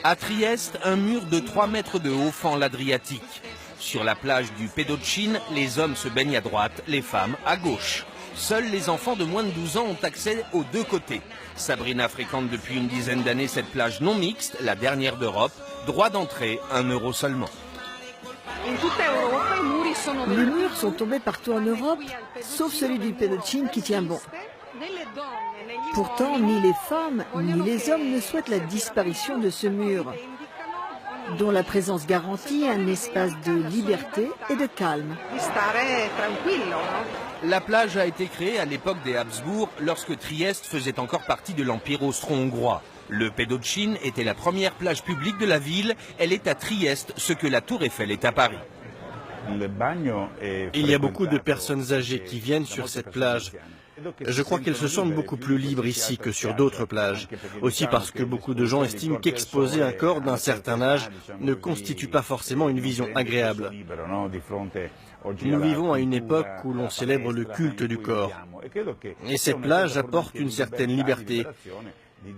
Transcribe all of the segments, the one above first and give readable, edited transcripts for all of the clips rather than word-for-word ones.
À Trieste, un mur de 3 mètres de haut fend l'Adriatique. Sur la plage du Pedočin, les hommes se baignent à droite, les femmes à gauche. Seuls les enfants de moins de 12 ans ont accès aux deux côtés. Sabrina fréquente depuis une dizaine d'années cette plage non mixte, la dernière d'Europe. Droit d'entrée, 1 euro seulement. Les murs sont tombés partout en Europe, sauf celui du Pedočin qui tient bon. Pourtant, ni les femmes ni les hommes ne souhaitent la disparition de ce mur, dont la présence garantit un espace de liberté et de calme. La plage a été créée à l'époque des Habsbourg, lorsque Trieste faisait encore partie de l'Empire austro-hongrois. Le Pedočin était la première plage publique de la ville. Elle est à Trieste, ce que la Tour Eiffel est à Paris. Il y a beaucoup de personnes âgées qui viennent sur cette plage. Je crois qu'elles se sentent beaucoup plus libres ici que sur d'autres plages. Aussi parce que beaucoup de gens estiment qu'exposer un corps d'un certain âge ne constitue pas forcément une vision agréable. Nous vivons à une époque où l'on célèbre le culte du corps. Et cette plage apporte une certaine liberté.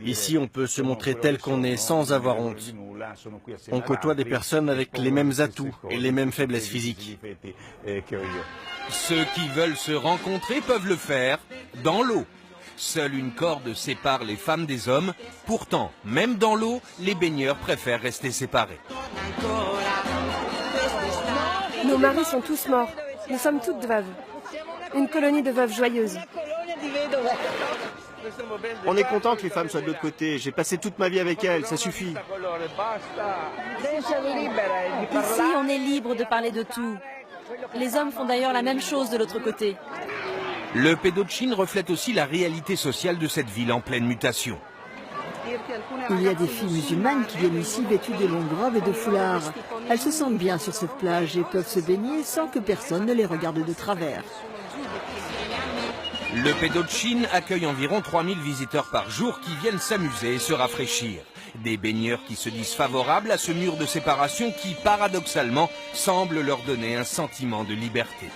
Ici, on peut se montrer tel qu'on est sans avoir honte. On côtoie des personnes avec les mêmes atouts et les mêmes faiblesses physiques. Ceux qui veulent se rencontrer peuvent le faire dans l'eau. Seule une corde sépare les femmes des hommes. Pourtant, même dans l'eau, les baigneurs préfèrent rester séparés. Nos maris sont tous morts. Nous sommes toutes veuves. Une colonie de veuves joyeuses. On est content que les femmes soient de l'autre côté. J'ai passé toute ma vie avec elles, ça suffit. Ici, on est libre de parler de tout. Les hommes font d'ailleurs la même chose de l'autre côté. Le Pedočin reflète aussi la réalité sociale de cette ville en pleine mutation. Il y a des filles musulmanes qui viennent ici vêtues de longues robes et de foulards. Elles se sentent bien sur cette plage et peuvent se baigner sans que personne ne les regarde de travers. Le Pedočin accueille environ 3000 visiteurs par jour qui viennent s'amuser et se rafraîchir. Des baigneurs qui se disent favorables à ce mur de séparation qui, paradoxalement, semble leur donner un sentiment de liberté.